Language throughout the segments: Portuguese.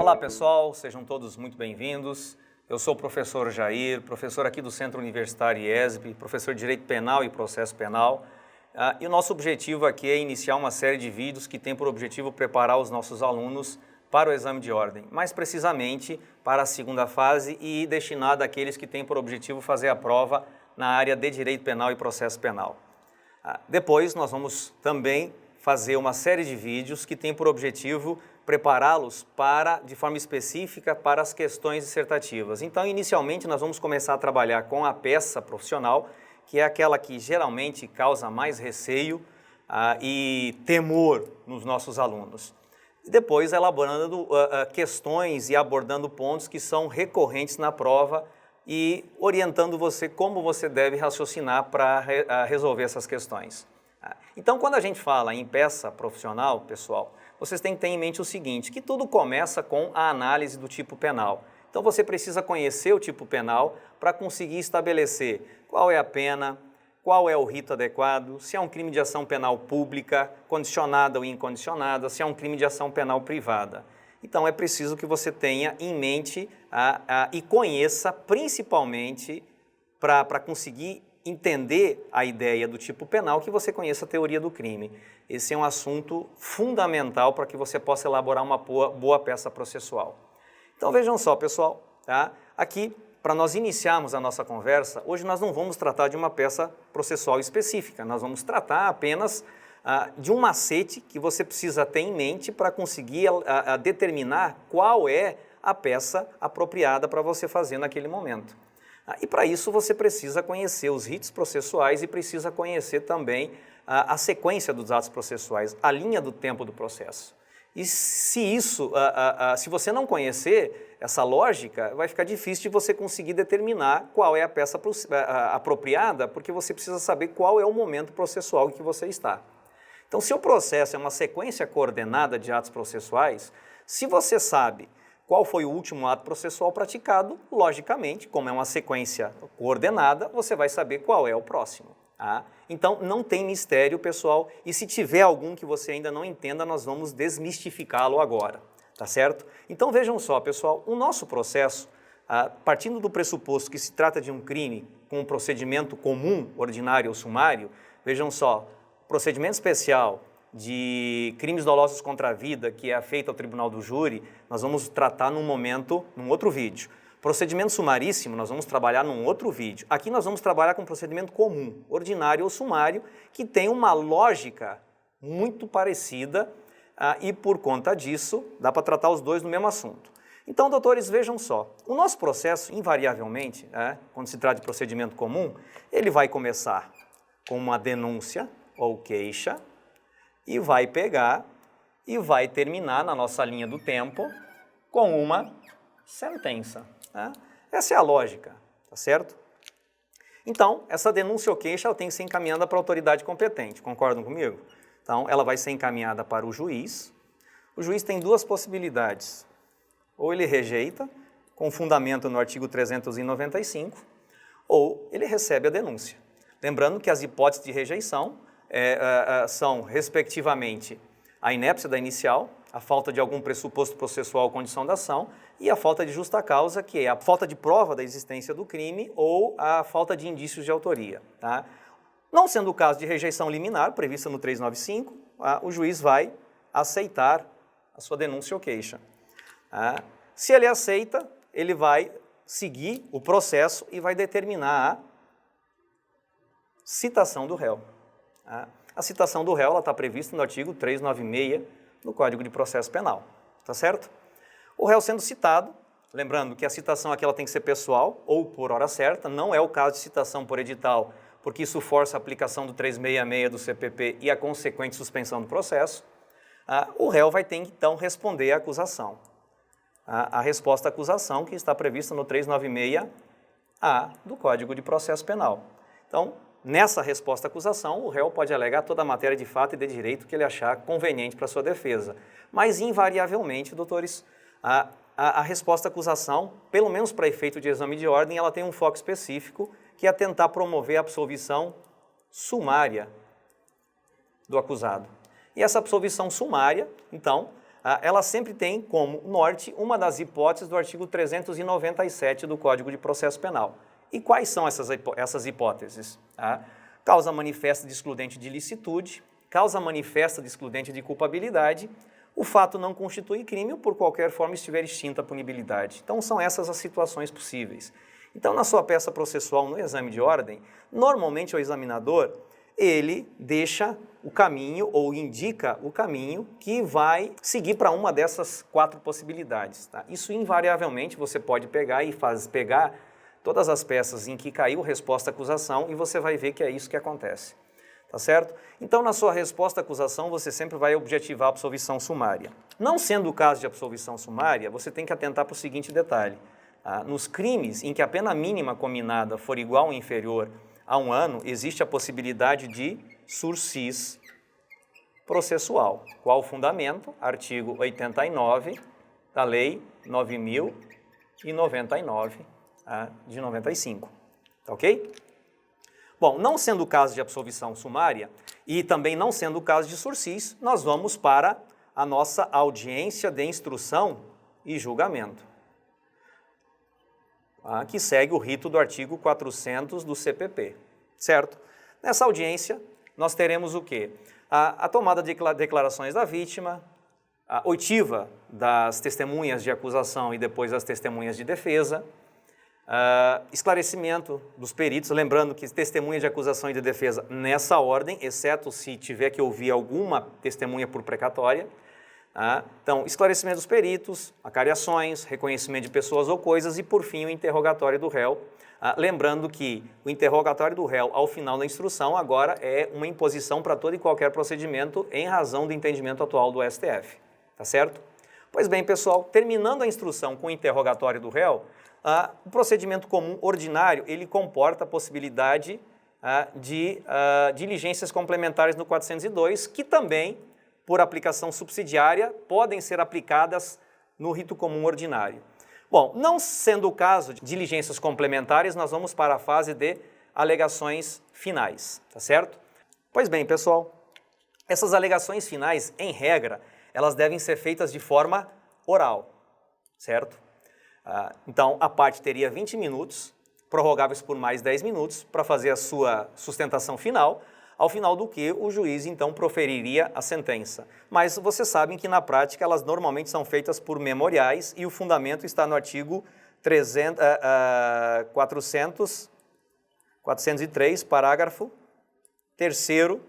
Olá pessoal, sejam todos muito bem-vindos. Eu sou o professor Jair, professor aqui do Centro Universitário IESB, professor de Direito Penal e Processo Penal. E o nosso objetivo aqui é iniciar uma série de vídeos que tem por objetivo preparar os nossos alunos para o exame de ordem, mais precisamente para a segunda fase e destinada àqueles que têm por objetivo fazer a prova na área de Direito Penal e Processo Penal. Depois nós vamos também fazer uma série de vídeos que tem por objetivo prepará-los de forma específica para as questões dissertativas. Então, inicialmente, nós vamos começar a trabalhar com a peça profissional, que é aquela que geralmente causa mais receio e temor nos nossos alunos. Depois, elaborando questões e abordando pontos que são recorrentes na prova e orientando você como você deve raciocinar para resolver essas questões. Então, quando a gente fala em peça profissional, pessoal, vocês têm que ter em mente o seguinte, que tudo começa com a análise do tipo penal. Então, você precisa conhecer o tipo penal para conseguir estabelecer qual é a pena, qual é o rito adequado, se é um crime de ação penal pública, condicionada ou incondicionada, se é um crime de ação penal privada. Então, é preciso que você tenha em mente e conheça, principalmente, para conseguir entender a ideia do tipo penal, que você conheça a teoria do crime. Esse é um assunto fundamental para que você possa elaborar uma boa peça processual. Então vejam só, pessoal, tá? Aqui, para nós iniciarmos a nossa conversa, hoje nós não vamos tratar de uma peça processual específica, nós vamos tratar apenas de um macete que você precisa ter em mente para conseguir determinar qual é a peça apropriada para você fazer naquele momento. E para isso você precisa conhecer os ritos processuais e precisa conhecer também a sequência dos atos processuais, a linha do tempo do processo. E se você não conhecer essa lógica, vai ficar difícil de você conseguir determinar qual é a peça apropriada, porque você precisa saber qual é o momento processual em que você está. Então, se o processo é uma sequência coordenada de atos processuais, se você sabe qual foi o último ato processual praticado, logicamente, como é uma sequência coordenada, você vai saber qual é o próximo. Tá? Então, não tem mistério, pessoal, e se tiver algum que você ainda não entenda, nós vamos desmistificá-lo agora, tá certo? Então, vejam só, pessoal, o nosso processo, partindo do pressuposto que se trata de um crime com um procedimento comum, ordinário ou sumário, vejam só, procedimento especial de crimes dolosos contra a vida, que é feito ao tribunal do júri, nós vamos tratar num outro vídeo. Procedimento sumaríssimo, nós vamos trabalhar num outro vídeo. Aqui nós vamos trabalhar com procedimento comum, ordinário ou sumário, que tem uma lógica muito parecida e por conta disso, dá para tratar os dois no mesmo assunto. Então, doutores, vejam só, o nosso processo, invariavelmente, quando se trata de procedimento comum, ele vai começar com uma denúncia ou queixa, e vai pegar e vai terminar na nossa linha do tempo com uma sentença. Né? Essa é a lógica, tá certo? Então, essa denúncia ou queixa ela tem que ser encaminhada para a autoridade competente, concordam comigo? Então, ela vai ser encaminhada para o juiz. O juiz tem duas possibilidades. Ou ele rejeita, com fundamento no artigo 395, ou ele recebe a denúncia. Lembrando que as hipóteses de rejeição são, respectivamente, a inépcia da inicial, a falta de algum pressuposto processual ou condição da ação, e a falta de justa causa, que é a falta de prova da existência do crime ou a falta de indícios de autoria. Tá? Não sendo o caso de rejeição liminar, prevista no 395, o juiz vai aceitar a sua denúncia ou queixa. Se ele aceita, ele vai seguir o processo e vai determinar a citação do réu. A citação do réu está prevista no artigo 396 do Código de Processo Penal, tá certo? O réu sendo citado, lembrando que a citação aqui ela tem que ser pessoal ou por hora certa, não é o caso de citação por edital, porque isso força a aplicação do 366 do CPP e a consequente suspensão do processo. O réu vai ter então responder à acusação. A resposta à acusação que está prevista no 396-A do Código de Processo Penal. Então, nessa resposta à acusação, o réu pode alegar toda a matéria de fato e de direito que ele achar conveniente para a sua defesa. Mas, invariavelmente, doutores, a resposta à acusação, pelo menos para efeito de exame de ordem, ela tem um foco específico, que é tentar promover a absolvição sumária do acusado. E essa absolvição sumária, então, ela sempre tem como norte uma das hipóteses do artigo 397 do Código de Processo Penal. E quais são essas hipóteses? Causa manifesta de excludente de ilicitude, causa manifesta de excludente de culpabilidade, o fato não constitui crime ou por qualquer forma estiver extinta a punibilidade. Então são essas as situações possíveis. Então na sua peça processual no exame de ordem, normalmente o examinador, ele deixa o caminho ou indica o caminho que vai seguir para uma dessas 4 possibilidades. Tá? Isso invariavelmente você pode pegar e pegar todas as peças em que caiu resposta à acusação e você vai ver que é isso que acontece. Tá certo? Então, na sua resposta à acusação, você sempre vai objetivar a absolvição sumária. Não sendo o caso de absolvição sumária, você tem que atentar para o seguinte detalhe. Nos crimes em que a pena mínima combinada for igual ou inferior a 1 ano, existe a possibilidade de sursis processual. Qual o fundamento? Artigo 89 da Lei 9.099 de 95. Tá ok? Bom, não sendo o caso de absolvição sumária e também não sendo o caso de sursis, nós vamos para a nossa audiência de instrução e julgamento, que segue o rito do artigo 400 do CPP, certo? Nessa audiência, nós teremos o quê? A tomada de declarações da vítima, a oitiva das testemunhas de acusação e depois das testemunhas de defesa, esclarecimento dos peritos, lembrando que testemunha de acusação e de defesa nessa ordem, exceto se tiver que ouvir alguma testemunha por precatória. Então, esclarecimento dos peritos, acariações, reconhecimento de pessoas ou coisas e, por fim, o interrogatório do réu. Lembrando que o interrogatório do réu, ao final da instrução, agora é uma imposição para todo e qualquer procedimento em razão do entendimento atual do STF. Tá certo? Pois bem, pessoal, terminando a instrução com o interrogatório do réu, o procedimento comum ordinário, ele comporta a possibilidade de diligências complementares no 402, que também, por aplicação subsidiária, podem ser aplicadas no rito comum ordinário. Bom, não sendo o caso de diligências complementares, nós vamos para a fase de alegações finais, tá certo? Pois bem, pessoal, essas alegações finais, em regra, elas devem ser feitas de forma oral, certo? Então, a parte teria 20 minutos, prorrogáveis por mais 10 minutos, para fazer a sua sustentação final, ao final do que o juiz, então, proferiria a sentença. Mas vocês sabem que, na prática, elas normalmente são feitas por memoriais e o fundamento está no artigo 403, parágrafo 3º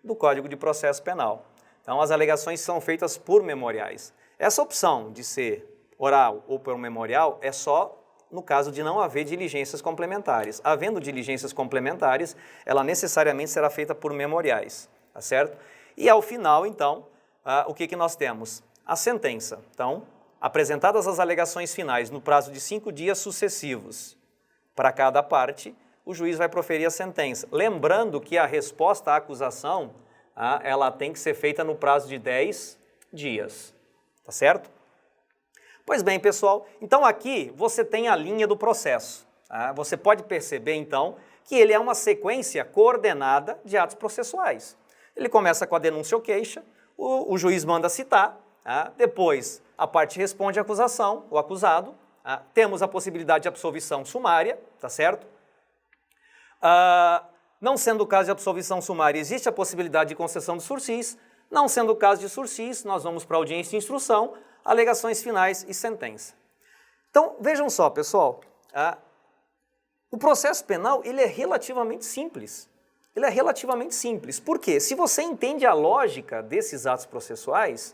do Código de Processo Penal. Então, as alegações são feitas por memoriais. Essa opção de ser oral ou por memorial é só no caso de não haver diligências complementares. Havendo diligências complementares, ela necessariamente será feita por memoriais, tá certo? E ao final, então, o que nós temos? A sentença. Então, apresentadas as alegações finais no prazo de 5 dias sucessivos para cada parte, o juiz vai proferir a sentença. Lembrando que a resposta à acusação, ela tem que ser feita no prazo de 10 dias, tá certo? Pois bem, pessoal, então aqui você tem a linha do processo. Você pode perceber, então, que ele é uma sequência coordenada de atos processuais. Ele começa com a denúncia ou queixa, o juiz manda citar, depois a parte responde à acusação, o acusado, temos a possibilidade de absolvição sumária, tá certo? Não sendo o caso de absolvição sumária, existe a possibilidade de concessão de sursis. Não sendo o caso de sursis, nós vamos para a audiência de instrução, alegações finais e sentença. Então, vejam só, pessoal, o processo penal ele é relativamente simples. Ele é relativamente simples. Por quê? Se você entende a lógica desses atos processuais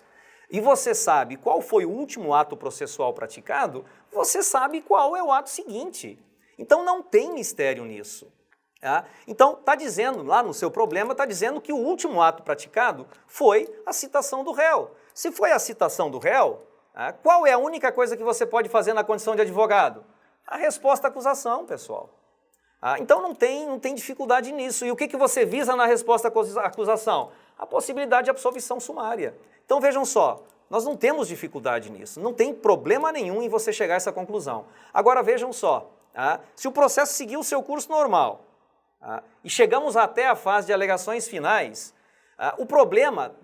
e você sabe qual foi o último ato processual praticado, você sabe qual é o ato seguinte. Então, não tem mistério nisso. Então, está dizendo, lá no seu problema, está dizendo que o último ato praticado foi a citação do réu. Se foi a citação do réu, qual é a única coisa que você pode fazer na condição de advogado? A resposta à acusação, pessoal. Então não tem dificuldade nisso. E o que você visa na resposta à acusação? A possibilidade de absolvição sumária. Então vejam só, nós não temos dificuldade nisso. Não tem problema nenhum em você chegar a essa conclusão. Agora vejam só, se o processo seguir o seu curso normal, e chegamos até a fase de alegações finais, O problema,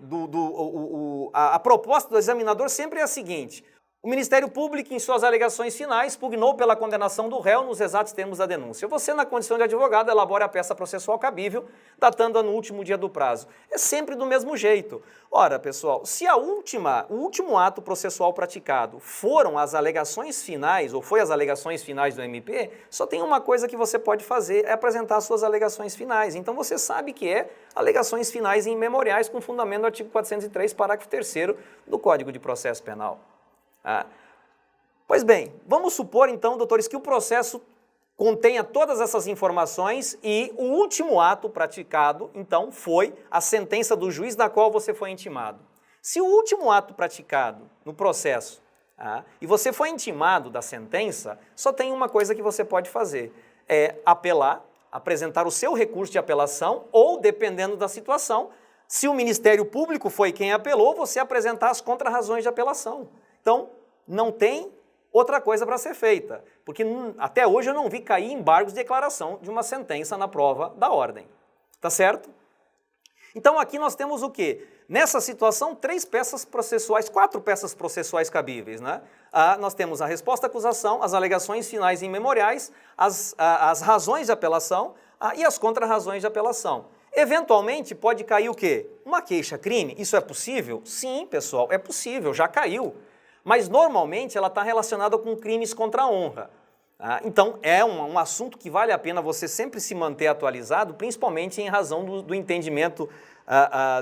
a proposta do examinador sempre é a seguinte: o Ministério Público, em suas alegações finais, pugnou pela condenação do réu nos exatos termos da denúncia. Você, na condição de advogado, elabora a peça processual cabível, datando-a no último dia do prazo. É sempre do mesmo jeito. Ora, pessoal, se o último ato processual praticado foram as alegações finais, ou foi as alegações finais do MP, só tem uma coisa que você pode fazer, é apresentar suas alegações finais. Então você sabe que é alegações finais em memoriais com fundamento no artigo 403, parágrafo 3º do Código de Processo Penal. Pois bem, vamos supor então, doutores, que o processo contenha todas essas informações e o último ato praticado, então, foi a sentença do juiz da qual você foi intimado. Se o último ato praticado no processo e você foi intimado da sentença, só tem uma coisa que você pode fazer, é apelar, apresentar o seu recurso de apelação ou, dependendo da situação, se o Ministério Público foi quem apelou, você apresentar as contrarrazões de apelação. Então, não tem outra coisa para ser feita, porque até hoje eu não vi cair embargos de declaração de uma sentença na prova da ordem. Tá certo? Então aqui nós temos o quê? Nessa situação, 4 peças processuais cabíveis, né? Nós temos a resposta à acusação, as alegações finais e memoriais, as razões de apelação e as contrarrazões de apelação. Eventualmente pode cair o quê? Uma queixa-crime. Isso é possível? Sim, pessoal, é possível, já caiu. Mas normalmente ela está relacionada com crimes contra a honra. Então é um assunto que vale a pena você sempre se manter atualizado, principalmente em razão do entendimento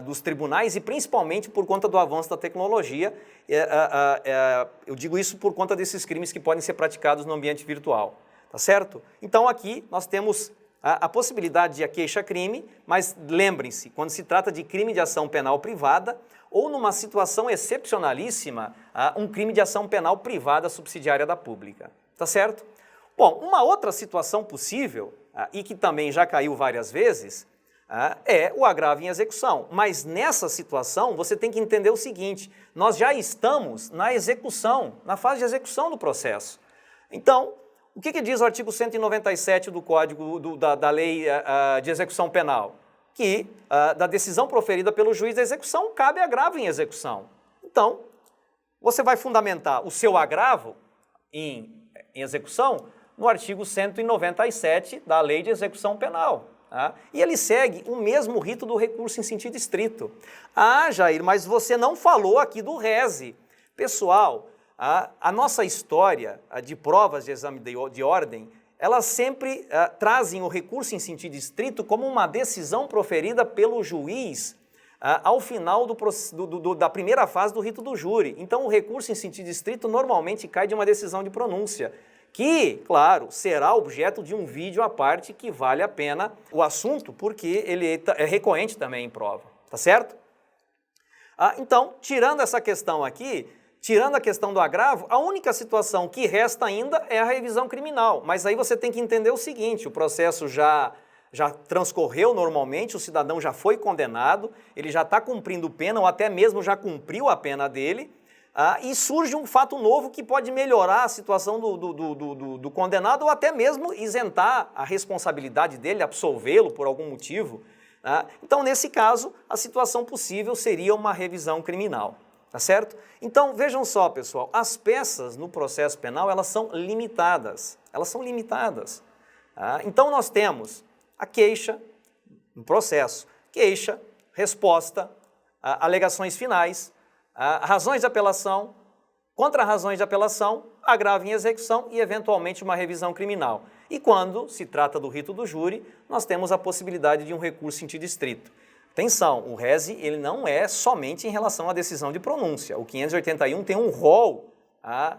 dos tribunais e principalmente por conta do avanço da tecnologia. Eu digo isso por conta desses crimes que podem ser praticados no ambiente virtual, tá certo? Então aqui nós temos a possibilidade de a queixa-crime, mas lembrem-se, quando se trata de crime de ação penal privada, ou numa situação excepcionalíssima, um crime de ação penal privada subsidiária da pública. Tá certo? Bom, uma outra situação possível, e que também já caiu várias vezes, é o agravo em execução. Mas nessa situação, você tem que entender o seguinte: nós já estamos na execução, na fase de execução do processo. Então, o que diz o artigo 197 do Código da Lei de Execução Penal? Que da decisão proferida pelo juiz da execução cabe agravo em execução. Então, você vai fundamentar o seu agravo em execução no artigo 197 da Lei de Execução Penal. E ele segue o mesmo rito do recurso em sentido estrito. Jair, mas você não falou aqui do rese. Pessoal, a nossa história de provas de exame de ordem, elas sempre trazem o recurso em sentido estrito como uma decisão proferida pelo juiz ao final da primeira fase do rito do júri. Então, o recurso em sentido estrito normalmente cai de uma decisão de pronúncia, que, claro, será objeto de um vídeo à parte que vale a pena o assunto, porque ele é recorrente também em prova, tá certo? Então, tirando essa questão aqui, tirando a questão do agravo, a única situação que resta ainda é a revisão criminal. Mas aí você tem que entender o seguinte: o processo já transcorreu normalmente, o cidadão já foi condenado, ele já está cumprindo pena ou até mesmo já cumpriu a pena dele, e surge um fato novo que pode melhorar a situação do condenado ou até mesmo isentar a responsabilidade dele, absolvê-lo por algum motivo. Então, nesse caso, a situação possível seria uma revisão criminal. Tá certo? Então, vejam só, pessoal, as peças no processo penal, elas são limitadas. Elas são limitadas. Então, nós temos a queixa no processo, queixa, resposta, alegações finais, razões de apelação, contrarrazões de apelação, agravo em execução e, eventualmente, uma revisão criminal. E quando se trata do rito do júri, nós temos a possibilidade de um recurso em sentido estrito. Atenção, o rese ele não é somente em relação à decisão de pronúncia. O 581 tem um rol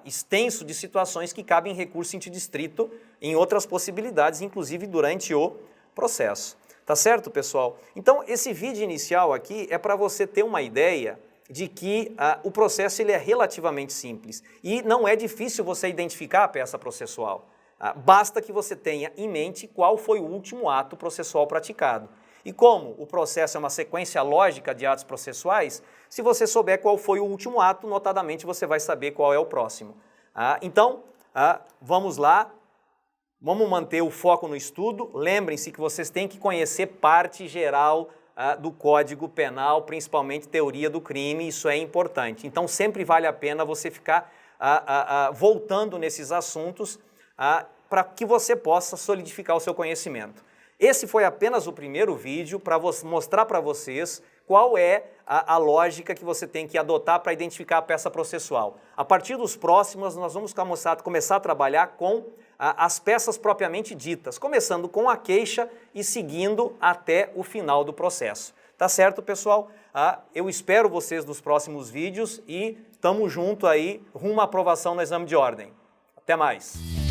extenso de situações que cabem em recurso em sentido estrito em outras possibilidades, inclusive durante o processo. Tá certo, pessoal? Então, esse vídeo inicial aqui é para você ter uma ideia de que o processo ele é relativamente simples e não é difícil você identificar a peça processual. Basta que você tenha em mente qual foi o último ato processual praticado. E como o processo é uma sequência lógica de atos processuais, se você souber qual foi o último ato, notadamente você vai saber qual é o próximo. Então, vamos lá, vamos manter o foco no estudo. Lembrem-se que vocês têm que conhecer parte geral do Código Penal, principalmente teoria do crime, isso é importante. Então sempre vale a pena você ficar voltando nesses assuntos para que você possa solidificar o seu conhecimento. Esse foi apenas o primeiro vídeo para mostrar para vocês qual é a lógica que você tem que adotar para identificar a peça processual. A partir dos próximos, nós vamos começar a trabalhar com as peças propriamente ditas, começando com a queixa e seguindo até o final do processo. Tá certo, pessoal? Eu espero vocês nos próximos vídeos e tamo junto aí rumo à aprovação no exame de ordem. Até mais!